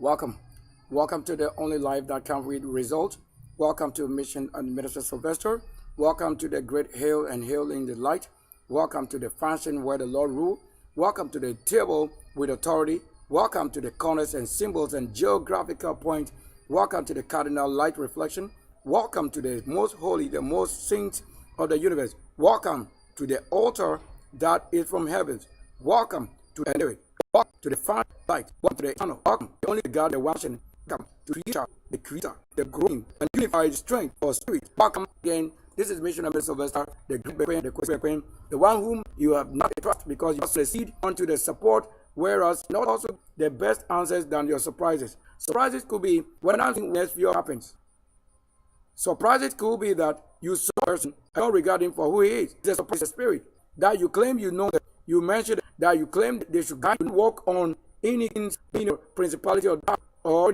Welcome. Welcome to the only life that can read results. Welcome to Mission and Minister Sylvester. Welcome to the great hail and hail in the light. Welcome to the function where the Lord rule. Welcome to the table with authority. Welcome to the corners and symbols and geographical points. Welcome to the cardinal light reflection. Welcome to the most holy, the most saint of the universe. Welcome to the altar that is from heavens. Welcome to the spirit. Welcome to the fire light. Welcome to the eternal. Welcome to the only God, the watching. Welcome to the creator, the growing and unified strength for spirit. Welcome again. This is Mission of Sylvester, the great queen, the queen, the one whom you have not trust because you proceed onto the support, whereas not also the best answers than your surprises. Surprises could be when something next fear happens. Surprises could be that you saw a person and not regard him for who he is. It's a surprise spirit that you claim you know that you mentioned that you claim they should guide you to walk on any principality or dark or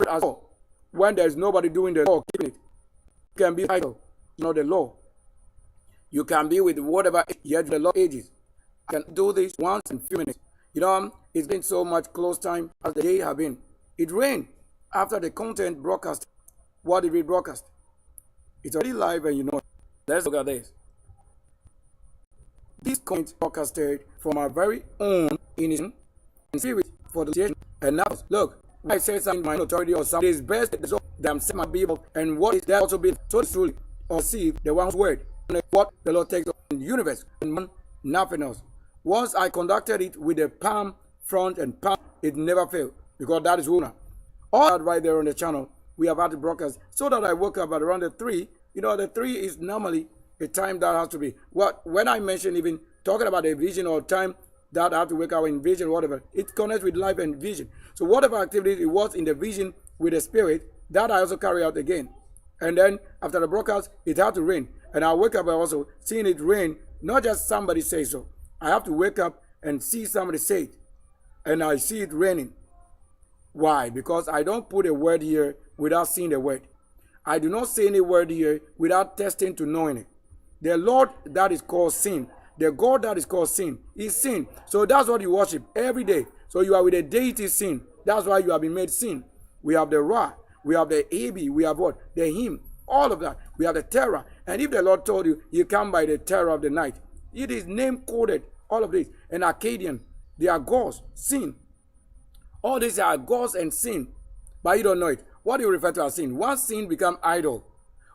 as all. When there's nobody doing the law, keeping it. You can be idle, you know the law. You can be with whatever yet the law ages. I can do this once in a few minutes. You know, it's been so much close time as the day have been. It rained after the content broadcast. What did we broadcast? It's already live and you know it. Let's look at this. This content broadcasted from our very own innocent and spirit for the situation. And now, look, when I say something my authority or something is best that I'm saying my people and what is that also being so truly or see the one's word and what the Lord takes in the universe and nothing else. Once I conducted it with the palm front and palm, it never failed because that is Una. All that right there on the channel, we have had to broadcast so that I woke up at around the 3. You know, the 3 is normally a time that has to be. When I mention even talking about a vision or time that I have to wake up in vision, whatever, it connects with life and vision. So whatever activity it was in the vision with the spirit, that I also carry out again. And then after the broadcast, it had to rain. And I wake up and also seeing it rain, not just somebody say so. I have to wake up and see somebody say it. And I see it raining. Why? Because I don't put a word here without seeing the word. I do not say any word here without testing to knowing it. The Lord that is called sin, the God that is called sin, is sin. So that's what you worship every day. So you are with the deity sin. That's why you have been made sin. We have the Ra, we have the Ab, we have what? The Him, all of that. We have the terror. And if the Lord told you, you come by the terror of the night, it is name-coded, all of this. And Akkadian, they are gods, sin. All these are gods and sin, but you don't know it. What do you refer to as sin? Once sin becomes idol.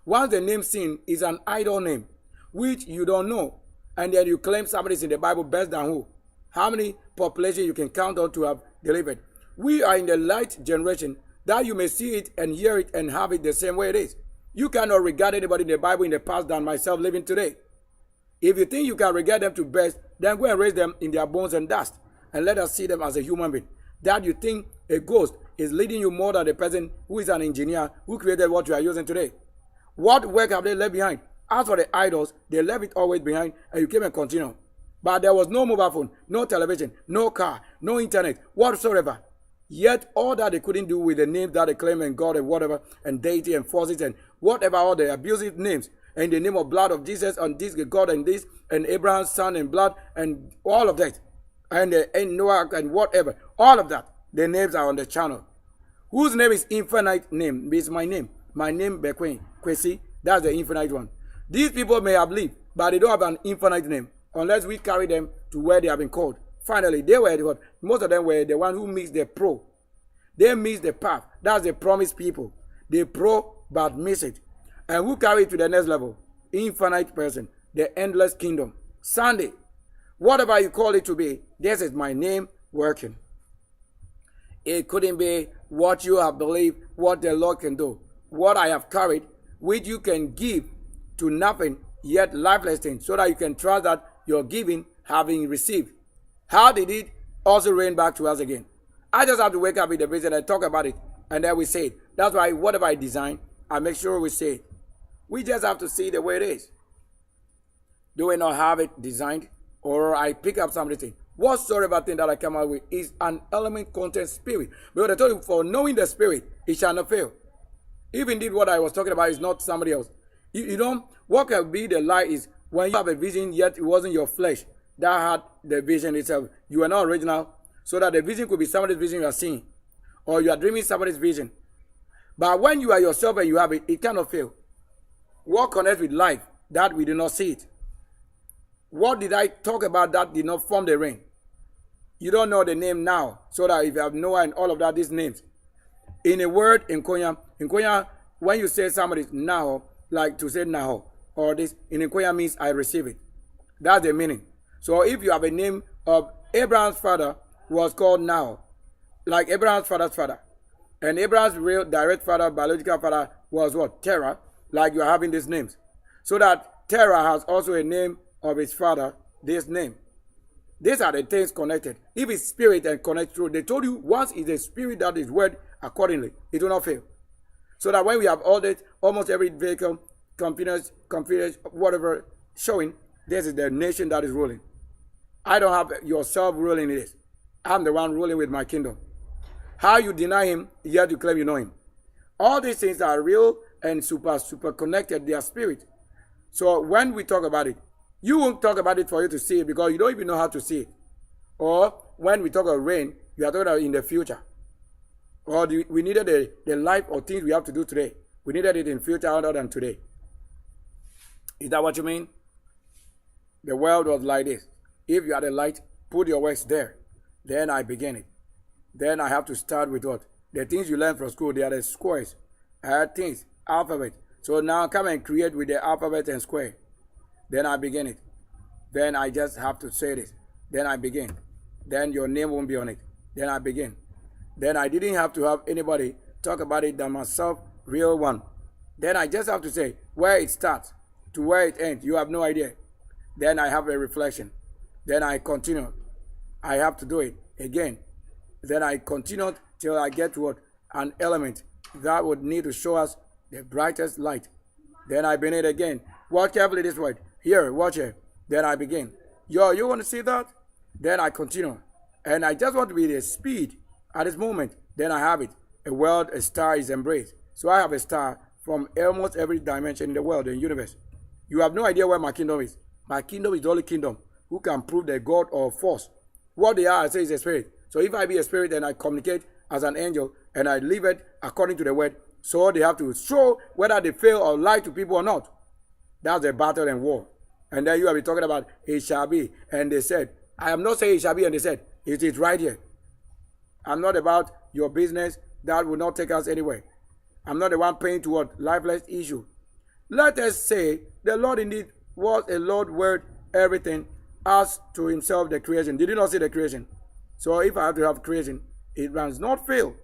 Once the name sin is an idol name, which you don't know, and then you claim somebody is in the Bible best than who? How many population you can count on to have delivered? We are in the light generation that you may see it and hear it and have it the same way it is. You cannot regard anybody in the Bible in the past than myself living today. If you think you can regard them to best, then go and raise them in their bones and dust and let us see them as a human being. That you think a ghost is leading you more than the person who is an engineer who created what you are using today. What work have they left behind? As for the idols, they left it always behind and you came and continue. But there was no mobile phone, no television, no car, no internet, whatsoever. Yet all that they couldn't do with the names that they claim and God and whatever and deity and forces and whatever all the abusive names in the name of blood of Jesus and this God and this and Abraham's son and blood and all of that. And Noah and whatever, all of that, the names are on the channel. Whose name is infinite name? It's my name. My name, Bequin, Kwesi, that's the infinite one. These people may have lived, but they don't have an infinite name, unless we carry them to where they have been called. Finally, they were what? Most of them were the one who missed the pro. They missed the path. That's the promised people. They pro, but miss it. And who carry it to the next level? Infinite person, the endless kingdom. Sunday. Whatever you call it to be, this is my name working. It couldn't be what you have believed, what the Lord can do. What I have carried, which you can give to nothing, yet lifeless things, so that you can trust that you're giving, having received. How did it also rain back to us again? I just have to wake up with the vision and talk about it, and then we say it. That's why whatever I design, I make sure we say it. We just have to see the way it is. Do we not have it designed? Or I pick up something. Whatsoever thing that I come out with is an element, content, spirit. Because I told you, for knowing the spirit, it shall not fail. If indeed what I was talking about is not somebody else. You know, what can be the lie is when you have a vision, yet it wasn't your flesh that had the vision itself. You are not original, so that the vision could be somebody's vision you are seeing. or you are dreaming somebody's vision. But when you are yourself and you have it, it cannot fail. What connects with life that we do not see it? What did I talk about that did not form the ring? You don't know the name now, so that if you have Noah and all of that, these names. In a word, in Konya, when you say somebody now, like to say now, or this, in Konya means I receive it. That's the meaning. So if you have a name of Abraham's father was called now, like Abraham's father's father, and Abraham's real direct father, biological father was what? Terah, like you are having these names. So that Terah has also a name of his father, this name. These are the things connected. If it's spirit and connect through, they told you once it's a spirit that is word accordingly, it will not fail. So that when we have all this, almost every vehicle, confidence, whatever, showing, this is the nation that is ruling. I don't have yourself ruling this. I'm the one ruling with my kingdom. How you deny him, yet you claim you know him. All these things are real and super connected. They are spirit. So when we talk about it, you won't talk about it for you to see it because you don't even know how to see it. Or when we talk about rain, you are talking about in the future. Or we needed the life or things we have to do today. We needed it in future other than today. Is that what you mean? The world was like this. If you are the light, put your works there. Then I begin it. Then I have to start with what? The things you learn from school, they are the squares. Things, alphabet. So now come and create with the alphabet and square. Then I begin it. Then I just have to say this. Then I begin. Then your name won't be on it. Then I begin. Then I didn't have to have anybody talk about it than myself, real one. Then I just have to say where it starts to where it ends. You have no idea. Then I have a reflection. Then I continue. I have to do it again. Then I continue till I get to what? An element that would need to show us the brightest light. Then I begin it again. Watch carefully this word. Here, watch here. Then I begin. Yo, you want to see that? Then I continue. And I just want to be the speed at this moment. Then I have it. A world, a star is embraced. So I have a star from almost every dimension in the world, in the universe. You have no idea where my kingdom is. My kingdom is the only kingdom who can prove the God or force. What they are, I say, is a spirit. So if I be a spirit and I communicate as an angel and I live it according to the word, so they have to show whether they fail or lie to people or not. That's the battle and war. And then you have been talking about it shall be. And they said, I am not saying it shall be. And they said, it is right here. I'm not about your business. That will not take us anywhere. I'm not the one paying toward lifeless issue. Let us say the Lord indeed was a Lord word, everything, as to himself the creation. Did you not see the creation? So if I have to have creation, it must not fail.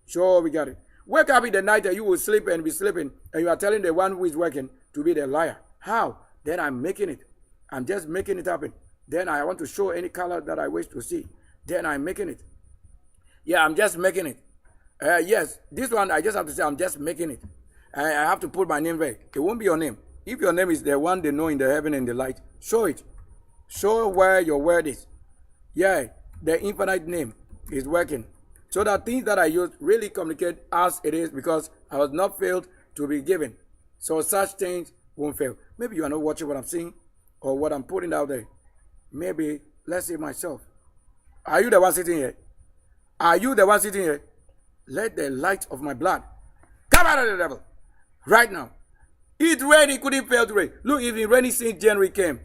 Sure, we got it. Wake up in the night and you will sleep and be sleeping, and you are telling the one who is working to be the liar. How? Then I'm making it. I'm just making it happen. Then I want to show any color that I wish to see. Then I'm making it. Yeah, I'm just making it. Yes, this one I just have to say I'm just making it. I have to put my name there. It won't be your name. If your name is the one they know in the heaven and the light, show it. Show where your word is. Yeah, the infinite name is working. So that things that I use really communicate as it is because I was not failed to be given. So such things won't fail. Maybe you are not watching what I'm saying or what I'm putting out there. Maybe, let's say myself. Are you the one sitting here? Are you the one sitting here? Let the light of my blood come out of the devil right now. It rained, it couldn't fail to rain. Look, it's been raining since January came.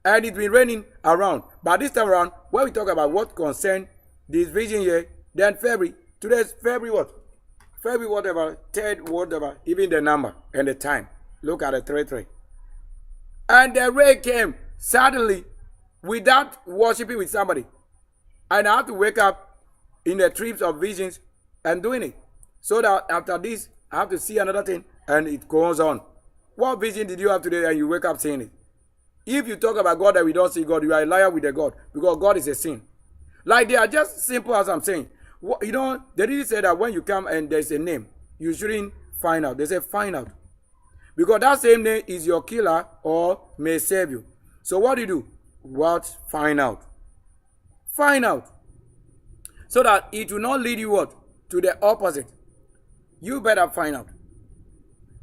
And it's been raining around. But this time around, when we talk about what concern this vision here, then February, today's February what? February whatever, 3rd whatever, even the number and the time. Look at the 3-3. And the rain came suddenly without worshiping with somebody. And I have to wake up in the trips of visions and doing it. So that after this, I have to see another thing and it goes on. What vision did you have today and you wake up saying it? If you talk about God that we don't see God, you are a liar with the God because God is a sin. Like they are just simple as I'm saying. You know, they didn't say that when you come and there's a name, you shouldn't find out. They say find out. Because that same name is your killer or may save you. So what do you do? What? Find out. Find out. So that it will not lead you what? To the opposite. You better find out.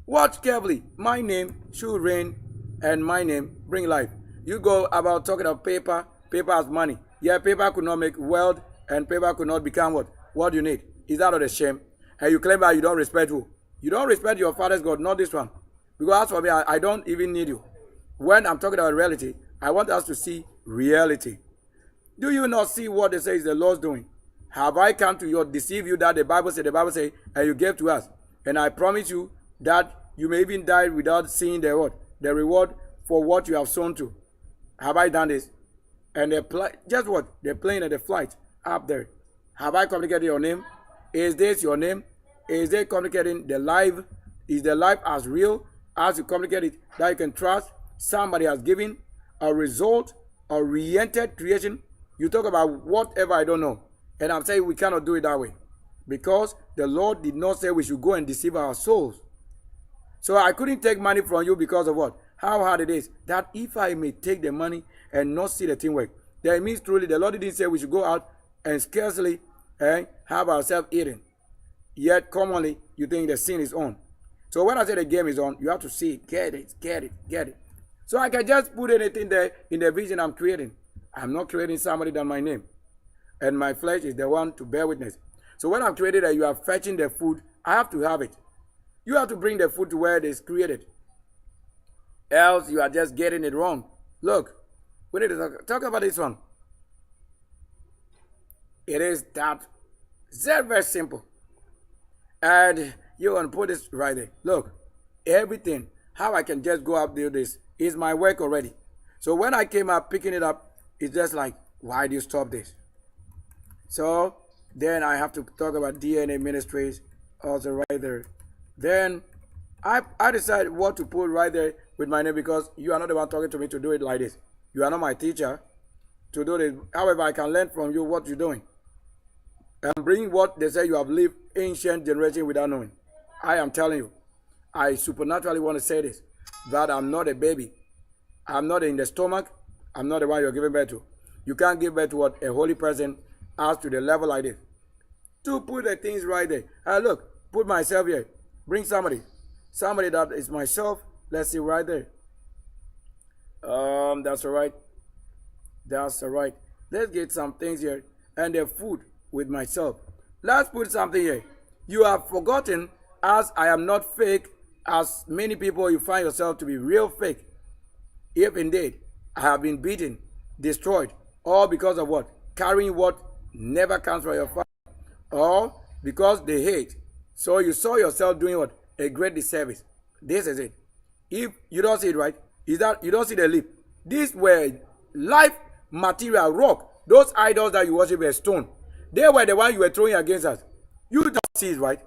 Watch carefully. My name should reign and my name bring life. You go about talking of paper. Paper has money. Yeah, paper could not make wealth and paper could not become what? What you need. Is that not a shame? And you claim that you don't respect who? You don't respect your father's God, not this one. Because as for me, I don't even need you. When I'm talking about reality, I want us to see reality. Do you not see what they say is the Lord's doing? Have I come to you, deceive you that the Bible said, and you gave to us? And I promise you that you may even die without seeing the what? The reward for what you have sown to. Have I done this? And just what? They're playing at the flight up there. Have I communicated your name? Is this your name? Is they communicating the life? Is the life as real as you communicate it that you can trust? Somebody has given a result, oriented creation. You talk about whatever I don't know. And I'm saying we cannot do it that way. Because the Lord did not say we should go and deceive our souls. So I couldn't take money from you because of what? How hard it is. That if I may take the money and not see the thing work, then it means truly the Lord didn't say we should go out and scarcely have ourselves eaten. Yet commonly you think the sin is on. So when I say the game is on, you have to see it, get it. So I can just put anything there in the vision I'm creating. I'm not creating somebody than my name. And my flesh is the one to bear witness. So when I'm created that you are fetching the food, I have to have it. You have to bring the food to where it is created. Else you are just getting it wrong. Look, we need to talk about this one. It is that very, very simple. And you want to put this right there. Look, everything, how I can just go up do this is my work already. So when I came up picking it up, it's just like, why do you stop this? So then I have to talk about DNA ministries also right there. Then I decided what to put right there with my name because you are not the one talking to me to do it like this. You are not my teacher to do this. However, I can learn from you what you're doing. And bring what they say you have lived ancient generation without knowing. I am telling you, I supernaturally want to say this, that I'm not a baby. I'm not in the stomach. I'm not the one you're giving birth to. You can't give birth to what a holy person has to the level like this. To put the things right there. Look, put myself here. Bring somebody. Somebody that is myself. Let's see right there. That's all right. That's all right. Let's get some things here. And the food with myself. Let's put something here. You have forgotten, as I am not fake, as many people you find yourself to be real fake. If indeed I have been beaten, destroyed, all because of what? Carrying what never comes from your father. Or because they hate. So you saw yourself doing what? A great disservice. This is it. If you don't see it right, is that you don't see the leaf. These were life material rock. Those idols that you worship were stone. They were the ones you were throwing against us. You don't see it right.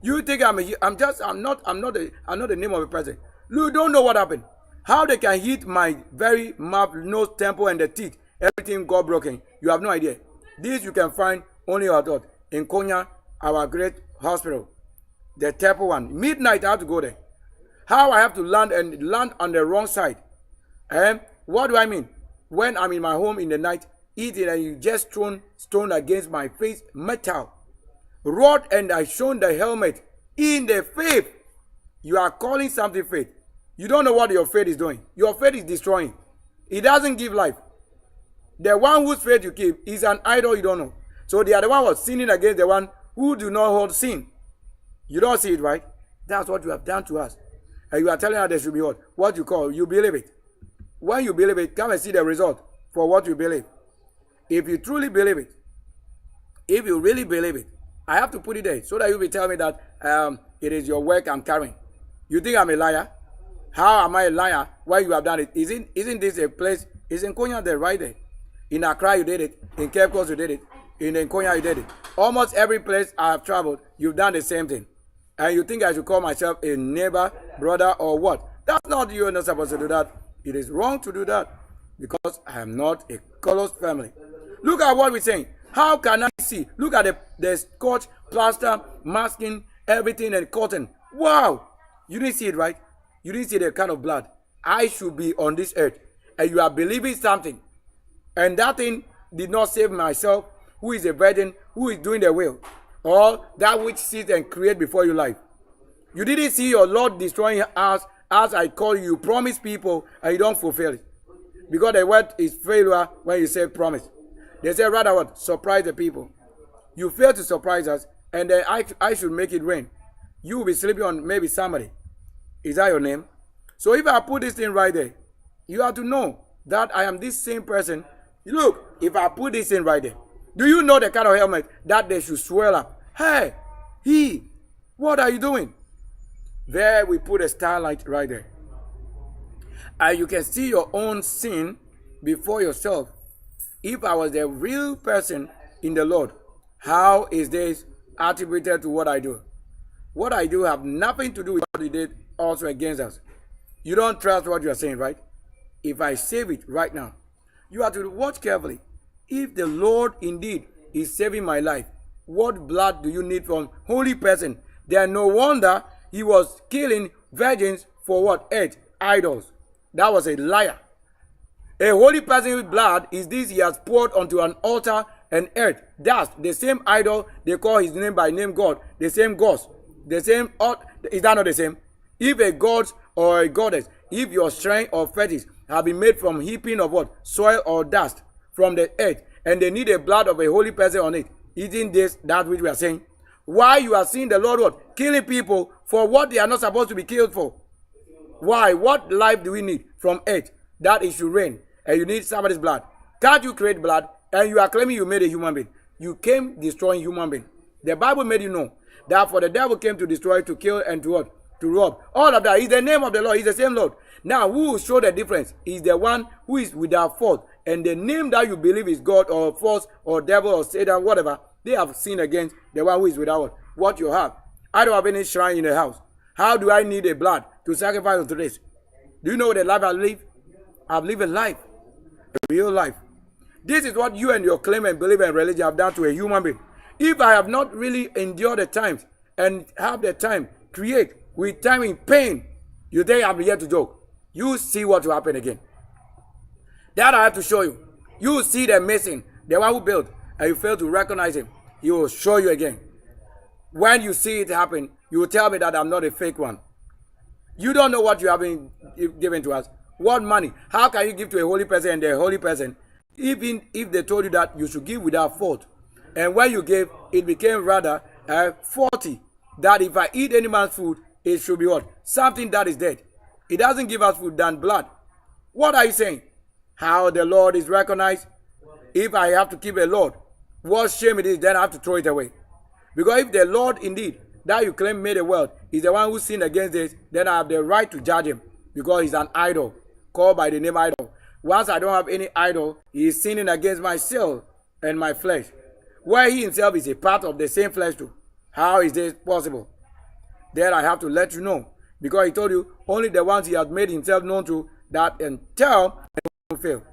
You think I'm not the name of a person. You don't know what happened. How they can hit my very mouth, nose, temple, and the teeth. Everything got broken. You have no idea. This you can find only in Konya, our great hospital. The temple one. Midnight I have to go there. How I have to land on the wrong side. What do I mean? When I'm in my home in the night, eating and you just thrown stone against my face, metal. Rod, and I shown the helmet in the faith. You are calling something faith. You don't know what your faith is doing. Your faith is destroying. It doesn't give life. The one whose faith you keep is an idol you don't know. So the other one was sinning against the one who do not hold sin. You don't see it, right? That's what you have done to us. And you are telling us there should be what you call, you believe it. When you believe it, come and see the result for what you believe. If you truly believe it, if you really believe it, I have to put it there so that you will tell me that it is your work I'm carrying. You think I'm a liar? How am I a liar? Why you have done it? Isn't this a place? It's in Konya there, right there. In Accra you did it. In Cape Coast you did it. In Konya you did it. Almost every place I have traveled, you've done the same thing. And you think I should call myself a neighbor, brother, or what? That's not, you're not supposed to do that. It is wrong to do that because I am not a close family. Look at what we're saying. How can I see? Look at the scotch, plaster, masking, everything, and cotton. Wow! You didn't see it, right? You didn't see the kind of blood. I should be on this earth. And you are believing something. And that thing did not save myself, who is a virgin, who is doing the will. Or that which sits and creates before your life. You didn't see your Lord destroying us as I call you. You promise people and you don't fulfill it. Because the word is failure when you say promise. They say rather what? Surprise the people. You fail to surprise us and then I should make it rain. You will be sleeping on maybe somebody. Is that your name? So if I put this thing right there, you have to know that I am this same person. Look, if I put this in right there, do you know the kind of helmet that they should swell up? Hey, what are you doing? There we put a starlight right there. And you can see your own sin before yourself. If I was the real person in the Lord, how is this attributed to what I do? What I do have nothing to do with what He did also against us. You don't trust what you are saying, right? If I save it right now, you have to watch carefully. If the Lord indeed is saving my life, what blood do you need from holy person? Then no wonder He was killing virgins for what? Earth, idols. That was a liar. A holy person's blood is this he has poured onto an altar and earth. Dust, the same idol they call his name by name God, the same gods, the same. Is that not the same? If a god or a goddess, if your shrine or fetish have been made from heaping of what? Soil or dust from the earth, and they need the blood of a holy person on it, isn't this that which we are saying? Why you are seeing the Lord what? Killing people for what they are not supposed to be killed for? Why? What life do we need from earth that it should rain? And you need somebody's blood. Can't you create blood? And you are claiming you made a human being. You came destroying human being. The Bible made you know that for the devil came to destroy, to kill, and to what? To rob. All of that is the name of the Lord. He's the same Lord. Now, who will show the difference is the one who is without fault. And the name that you believe is God or false or devil or Satan, whatever, they have sinned against the one who is without what you have. I don't have any shrine in the house. How do I need a blood to sacrifice unto this? Do you know the life I live? I've lived a life. A real life. This is what you and your claim and belief and religion have done to a human being. If I have not really endured the times and have the time, create with time in pain, you think I'm here to joke. You see what will happen again. That I have to show you. You see the mason, the one who built, and you fail to recognize him. He will show you again. When you see it happen, you will tell me that I'm not a fake one. You don't know what you have been given to us. What money? How can you give to a holy person and the holy person? Even if they told you that you should give without fault. And when you gave, it became rather 40. That if I eat any man's food, it should be what? Something that is dead. It doesn't give us food than blood. What are you saying? How the Lord is recognized? If I have to keep a Lord, what shame it is, then I have to throw it away. Because if the Lord indeed, that you claim made the world, is the one who sinned against this, then I have the right to judge him. Because he's an idol, called by the name idol. Once I don't have any idol, he is sinning against myself and my flesh. Where he himself is a part of the same flesh too. How is this possible? Then I have to let you know. Because he told you, only the ones he has made himself known to, that and tell and won't fail.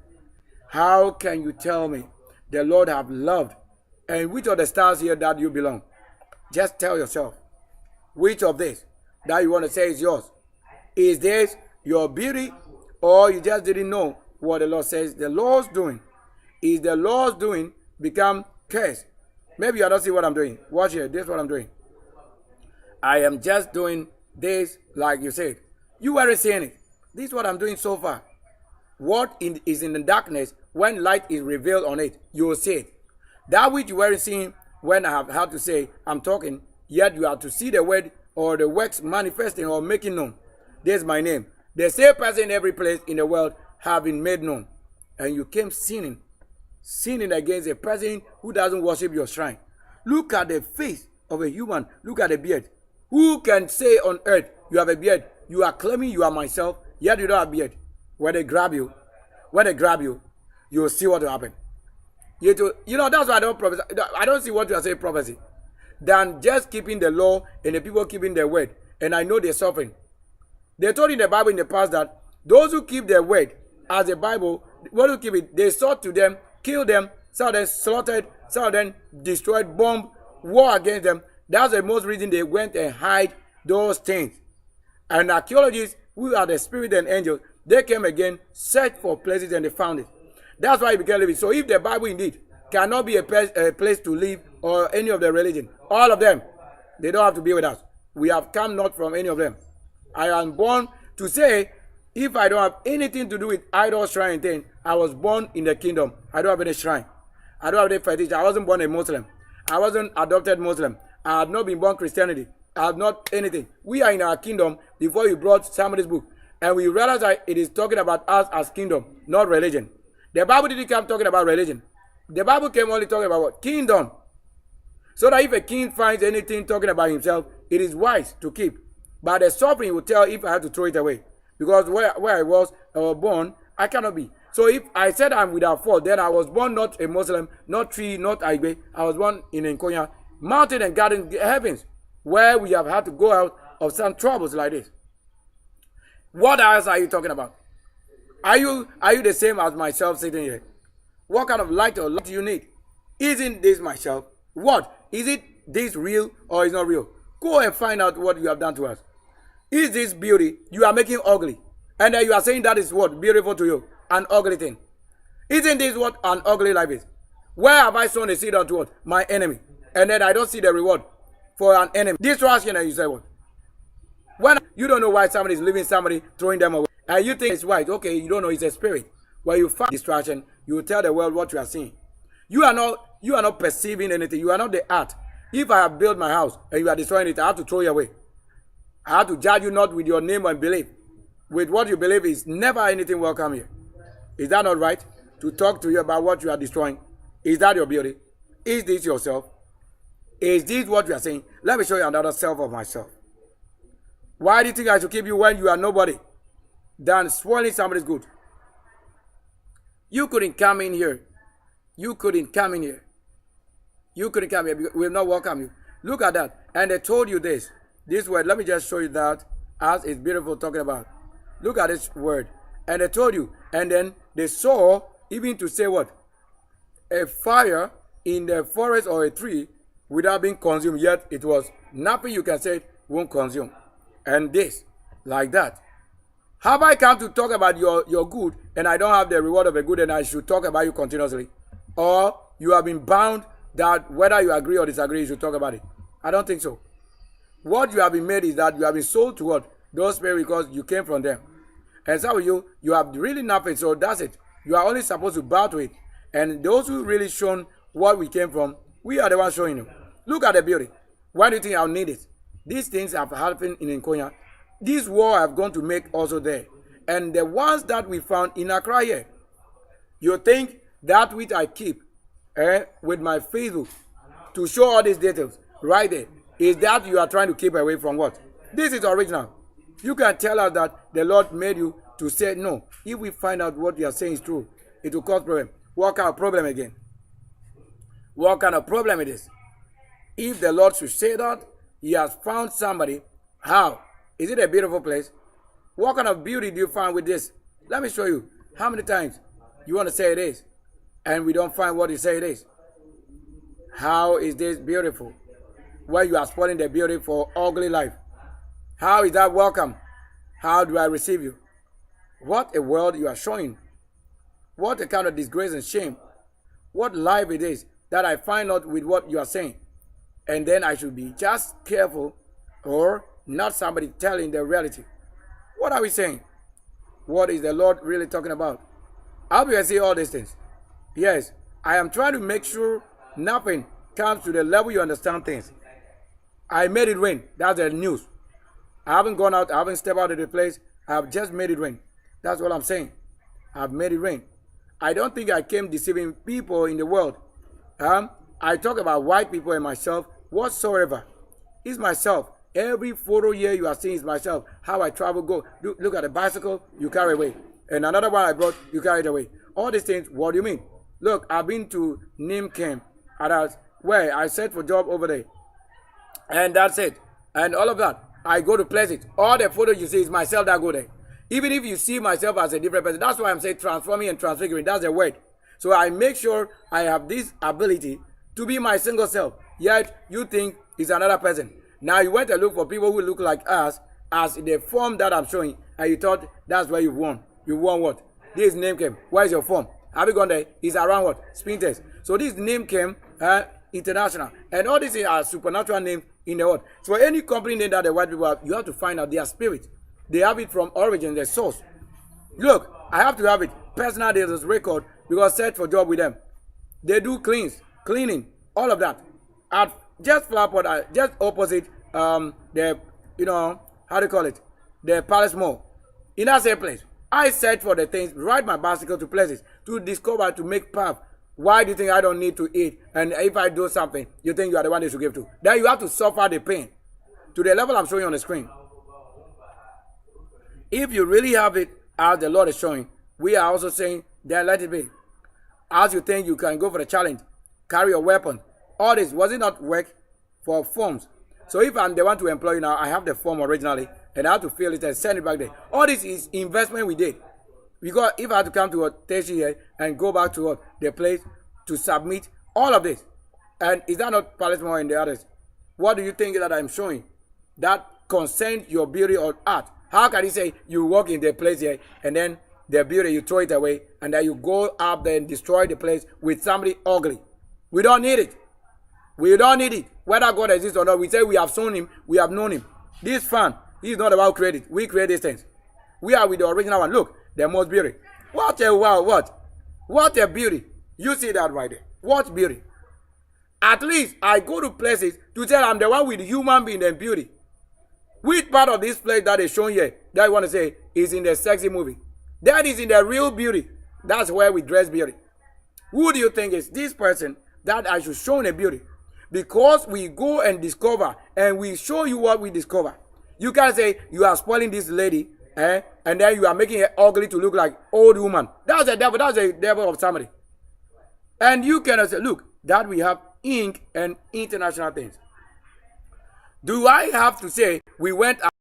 How can you tell me the Lord have loved? And which of the stars here that you belong? Just tell yourself. Which of this that you want to say is yours? Is this your beauty, or you just didn't know what the Lord says the Lord's doing? Is the Lord's doing become cursed? Maybe you don't see what I'm doing. Watch here. This is what I'm doing. I am just doing this like you said. You weren't saying it. This is what I'm doing so far. What is in the darkness, when light is revealed on it, you will see it. That which you weren't seeing when I have had to say, I'm talking, yet you have to see the word or the works manifesting or making known. This is my name. The same person in every place in the world have been made known. And you came sinning against a person who doesn't worship your shrine. Look at the face of a human. Look at the beard. Who can say on earth, you have a beard? You are claiming you are myself, yet you don't have a beard. When they grab you, you will see what will happen. You know, that's why I don't prophesy. I don't see what you are saying prophecy. Than just keeping the law and the people keeping their word. And I know they're suffering. They told in the Bible in the past that those who keep their word as the Bible, those who keep it, they sought to them, killed them, some of them slaughtered, some of them destroyed, bombed, war against them. That's the most reason they went and hide those things. And archaeologists, who are the spirit and angels, they came again, searched for places, and they found it. That's why it became living. So if the Bible indeed cannot be a place to live, or any of the religion, all of them, they don't have to be with us. We have come not from any of them. I am born to say, if I don't have anything to do with idol, shrine, thing, I was born in the kingdom. I don't have any shrine. I don't have any fetish. I wasn't born a Muslim. I wasn't adopted Muslim. I have not been born Christianity. I have not anything. We are in our kingdom before you brought somebody's book. And we realize that it is talking about us as kingdom, not religion. The Bible didn't come talking about religion. The Bible came only talking about what? Kingdom. So that if a king finds anything talking about himself, it is wise to keep. But the sovereign will tell if I have to throw it away. Because where I was born, I cannot be. So if I said I'm without fault, then I was born not a Muslim, not Tree, not Igbe. I was born in Nkonya, mountain and garden heavens, where we have had to go out of some troubles like this. What else are you talking about? Are you the same as myself sitting here? What kind of light or light do you need? Isn't this myself? What? Is it this real or is not real? Go and find out what you have done to us. Is this beauty you are making ugly? And then you are saying that is what? Beautiful to you. An ugly thing. Isn't this what an ugly life is? Where have I sown a seed unto what? My enemy. And then I don't see the reward for an enemy. Distraction, and you say what? When you don't know why somebody is leaving somebody, throwing them away, and you think it's right, okay, you don't know it's a spirit. When you find distraction, you will tell the world what you are seeing. You are not perceiving anything. You are not the art. If I have built my house and you are destroying it, I have to throw you away. I have to judge you not with your name and belief. With what you believe is never anything welcome here. Is that not right? To talk to you about what you are destroying. Is that your beauty? Is this yourself? Is this what you are saying? Let me show you another self of myself. Why do you think I should keep you when you are nobody? Than spoiling somebody's good. You couldn't come in here. You couldn't come in here. You couldn't come here. We will not welcome you. Look at that. And they told you this. This word. Let me just show you that as it's beautiful talking about. Look at this word. And they told you. And then they saw, even to say what? A fire in the forest or a tree without being consumed. Yet it was nothing you can say won't consume. And this, like that. Have I come to talk about your good and I don't have the reward of a good and I should talk about you continuously? Or you have been bound that whether you agree or disagree, you should talk about it? I don't think so. What you have been made is that you have been sold to what? Those spirits because you came from them. And some of you have really nothing, so that's it. You are only supposed to bow to it. And those who really shown what we came from, we are the ones showing you. Look at the beauty. Why do you think I'll need it? These things have happened in Nkonya. This war I've gone to make also there. And the ones that we found in Accra here. You think that which I keep with my Facebook to show all these details right there is that you are trying to keep away from what? This is original. You can tell us that the Lord made you to say no. If we find out what you are saying is true, it will cause problem. What kind of problem again? What kind of problem it is? If the Lord should say that he has found somebody, how? Is it a beautiful place? What kind of beauty do you find with this? Let me show you. How many times you want to say it is, and we don't find what you say it is? How is this beautiful? Where you are spoiling the beauty for ugly life. How is that welcome? How do I receive you? What a world you are showing. What a kind of disgrace and shame. What life it is that I find out with what you are saying. And then I should be just careful or not somebody telling the reality. What are we saying? What is the Lord really talking about? I hope you can see all these things. Yes, I am trying to make sure nothing comes to the level you understand things. I made it rain. That's the news. I haven't gone out. I haven't stepped out of the place. I have just made it rain. That's what I'm saying. I've made it rain. I don't think I came deceiving people in the world. I talk about white people and myself whatsoever. It's myself. Every photo here you are seeing is myself. How I travel, go. Look at the bicycle, you carry away. And another one I brought, you carry it away. All these things, what do you mean? Look, I've been to Nim Camp, where I searched for job over there. And that's it. And all of that. I go to Pleasant. All the photos you see is myself that go there. Even if you see myself as a different person, that's why I'm saying transforming and transfiguring. That's the word. So I make sure I have this ability to be my single self. Yet you think it's another person. Now you went to look for people who look like us as the form that I'm showing, and you thought that's where you won. You won what? This name came. Where's your form? Have you gone there? It's around what? Sprinters. So this name came international. And all these are supernatural names in the world. So any company name that the white people have, you have to find out their spirit. They have it from origin, their source. Look, I have to have it. Personal data record because search for job with them. They do cleaning, all of that. just flower pot, just opposite the, how do you call it, the Palace Mall. In that same place, I search for the things, ride my bicycle to places to discover, to make path. Why do you think I don't need to eat? And if I do something, you think you are the one they should give to? Then you have to suffer the pain to the level I'm showing on the screen. If you really have it as the Lord is showing, we are also saying, then let it be. As you think you can go for the challenge, carry your weapon. All this, was it not work for forms? So if I'm the one to employ you now, I have the form originally, and I have to fill it and send it back there. All this is investment we did. Because if I had to come to a station here and go back to the place to submit all of this, and is that not Palace Mall and the others? What do you think that I'm showing? That concerns your beauty or art. How can you say you walk in the place here and then the beauty, you throw it away, and then you go up there and destroy the place with somebody ugly? We don't need it. We don't need it. Whether God exists or not, we say we have known him, we have known him. This fan, he's not about credit. We create these things. We are with the original one. Look, the most beauty. What a wow, what? What a beauty. You see that right there. What beauty. At least I go to places to tell I'm the one with human being and beauty. Which part of this place that is shown here that I want to say is in the sexy movie? That is in the real beauty. That's where we dress beauty. Who do you think is this person that I should show in the beauty? Because we go and discover and we show you what we discover. You can't say you are spoiling this lady and then you are making her ugly to look like old woman. That's the devil. That's the devil of somebody. And you cannot say, look, that we have ink and international things. Do I have to say we went out?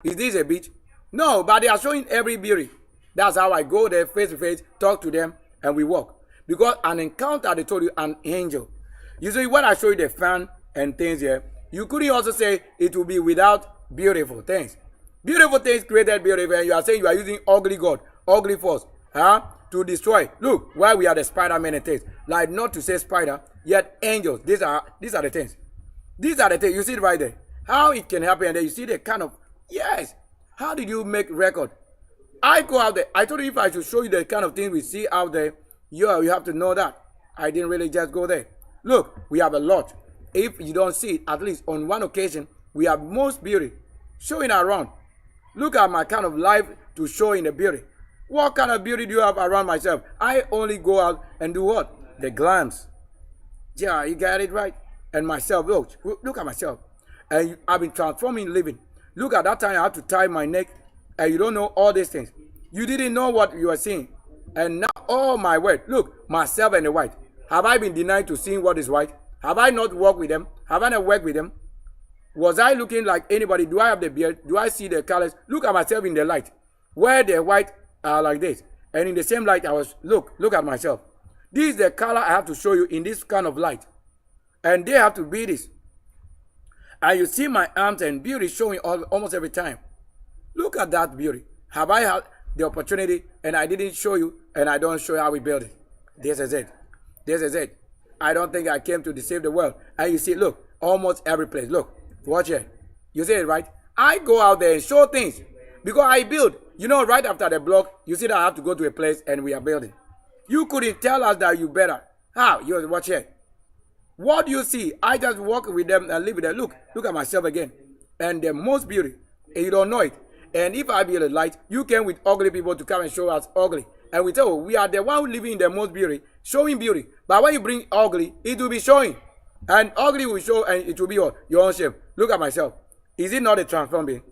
Is this a beach? No, but they are showing every beauty. That's how I go there face to face, talk to them, and we walk. Because an encounter, they told you, an angel. You see, when I show you the fan and things here, you couldn't also say it will be without beautiful things. Beautiful things created beautiful, and you are saying you are using ugly God, ugly force, to destroy. Look, why we are the Spider-Man and things. Like not to say spider, yet angels. These are the things. These are the things. You see it right there. How it can happen, and then you see the kind of, yes. How did you make record? I go out there. I told you if I should show you the kind of things we see out there, you have to know that. I didn't really just go there. Look, we have a lot. If you don't see it, at least on one occasion, we have most beauty showing around. Look at my kind of life to show in the beauty. What kind of beauty do you have around myself? I only go out and do what? The glance. Yeah, you got it right. And myself, look at myself. And I've been transforming living. Look at that time I had to tie my neck, and you don't know all these things. You didn't know what you were seeing. And now, oh my word, look, myself and the white. Have I been denied to seeing what is white? Have I not walked with them? Have I not worked with them? Was I looking like anybody? Do I have the beard? Do I see the colors? Look at myself in the light. Where the white are like this. And in the same light, I was, look at myself. This is the color I have to show you in this kind of light. And they have to be this. And you see my arms and beauty showing almost every time. Look at that beauty. Have I had the opportunity and I didn't show you and I don't show you how we build it? This is it. This is it. I don't think I came to save the world. And you see, look, almost every place. Look, watch here. You see it, right? I go out there and show things because I build. You know, right after the block, you see that I have to go to a place and we are building. You couldn't tell us that you better. How? You watch here. What do you see? I just walk with them and live with them. Look at myself again. And the most beauty. And you don't know it. And if I be a light, you came with ugly people to come and show us ugly. And we tell you, we are the one who living in the most beauty, showing beauty. But when you bring ugly, it will be showing. And ugly will show and it will be your own shape. Look at myself. Is it not a transformed being?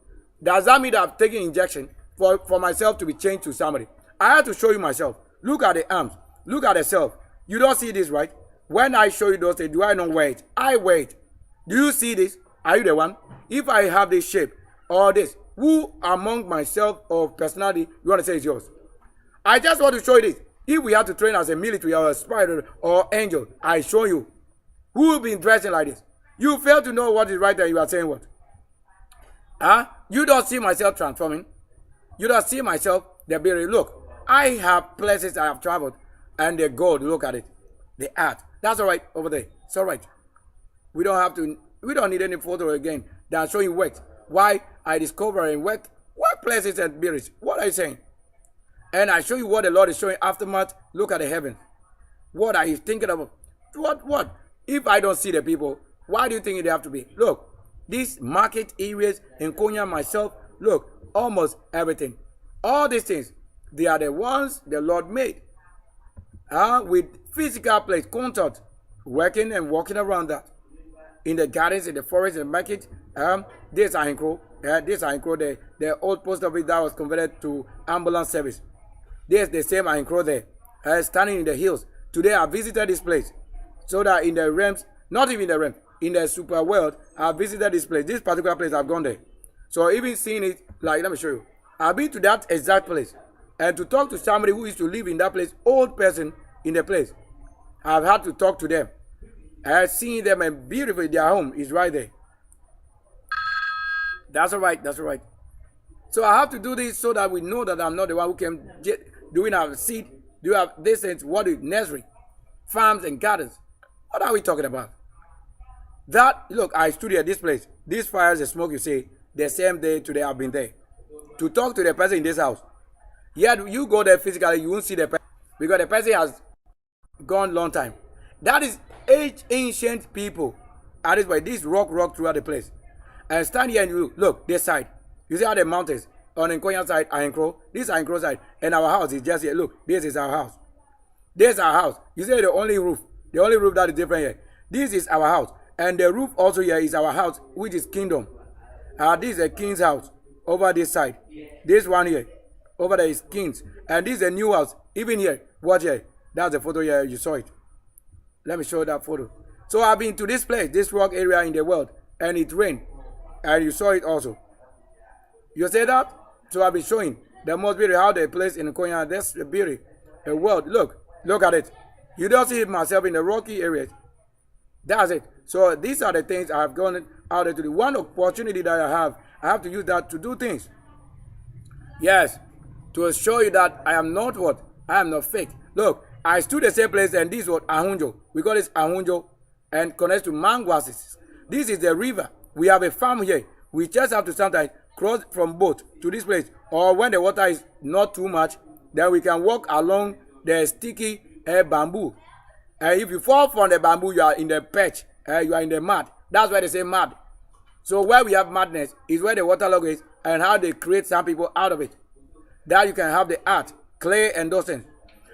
Does that mean that I've taken injection for myself to be changed to somebody? I have to show you myself. Look at the arms. Look at the self. You don't see this, right? When I show you those things, do I not wear it? I wear it. Do you see this? Are you the one? If I have this shape or this, who among myself or personality you want to say is yours? I just want to show you this. If we have to train as a military or a spider or angel, I show you. Who will be dressing like this? You fail to know what is right and you are saying what? You don't see myself transforming. You don't see myself the beauty. Look, I have places I have traveled and the gold, look at it. The art. That's all right over there. It's all right. We don't need any photo again that show you work. Why I discover and work places and beauties. What are you saying? And I show you what the Lord is showing aftermath. Look at the heaven. What are you thinking about? What? If I don't see the people, Why do you think they have to be? Look, these market areas in Konya, myself, look, almost everything. All these things, they are the ones the Lord made. With physical place, contact, working and walking around that. In the gardens, in the forest, in the market, this Ahinkro, the old post office that was converted to ambulance service. There's the same Ahinkro there, standing in the hills. Today I visited this place, so that in the realms, not even the realm, in the super world, I visited this place. This particular place, I've gone there. So even seeing it, like, let me show you. I've been to that exact place. And to talk to somebody who used to live in that place, old person in the place, I've had to talk to them. And seeing them, and beautiful, their home is right there. That's all right, that's all right. So I have to do this so that we know that I'm not the one who can doing our seed, do have this and what is nursery, farms and gardens. What are we talking about? That, look, I stood at this place. These fires, the smoke you see, the same day today I've been there. To talk to the person in this house. Yet you go there physically, you won't see the person because the person has gone long time. That is ancient people. And this way, this rock throughout the place. And stand here and you look, this side. You see how the mountains on the Konya side are Ahinkro. This is Ahinkro side. And our house is just here. Look, this is our house. This is our house. You see the only roof that is different here. This is our house. And the roof also here is our house, which is kingdom. This is a king's house over this side. This one here, over there is king's. And this is a new house, even here. Watch here. That's the photo here. You saw it. Let me show you that photo. So I've been to this place, this rock area in the world, and it rained. And you saw it also. You say that? So I've been showing the most beauty, how the place in Konya, that's the beauty. The world, look at it. You don't see myself in the rocky areas. That's it. So these are the things I have gone out there to do. One opportunity that I have to use that to do things. Yes, to show you that I am not what? I am not fake. Look, I stood the same place and this is what Ahunjo. We call this Ahunjo and connects to Mangwasis. This is the river. We have a farm here. We just have to sometimes cross from boat to this place. Or when the water is not too much, then we can walk along the sticky bamboo. And if you fall from the bamboo, you are in the patch. You are in the mud. That's why they say mud. So where we have madness is where the waterlog is and how they create some people out of it. That you can have the art, clay and those things.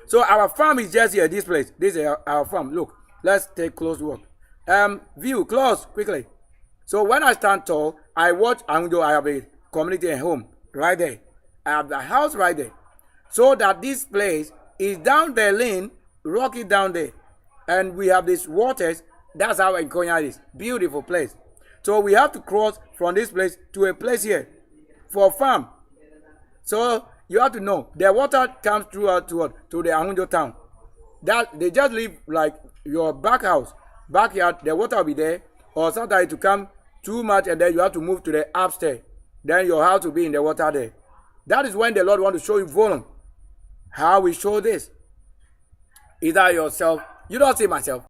So our farm is just here, this place. This is our farm. Look, let's take close look. View, close, quickly. So when I stand tall, I watch Ahundo. I have a community at home right there. I have the house right there. So that this place is down the lane, rocky down there. And we have these waters. That's how Konya is. Beautiful place. So we have to cross from this place to a place here for farm. So you have to know the water comes throughout to the Ahunjo town. That they just leave like your backyard, the water will be there, or sometimes to come too much and then you have to move to the upstairs. Then your house will be in the water there. That is when the Lord wants to show you volume. How we show this. Either yourself, you don't see myself.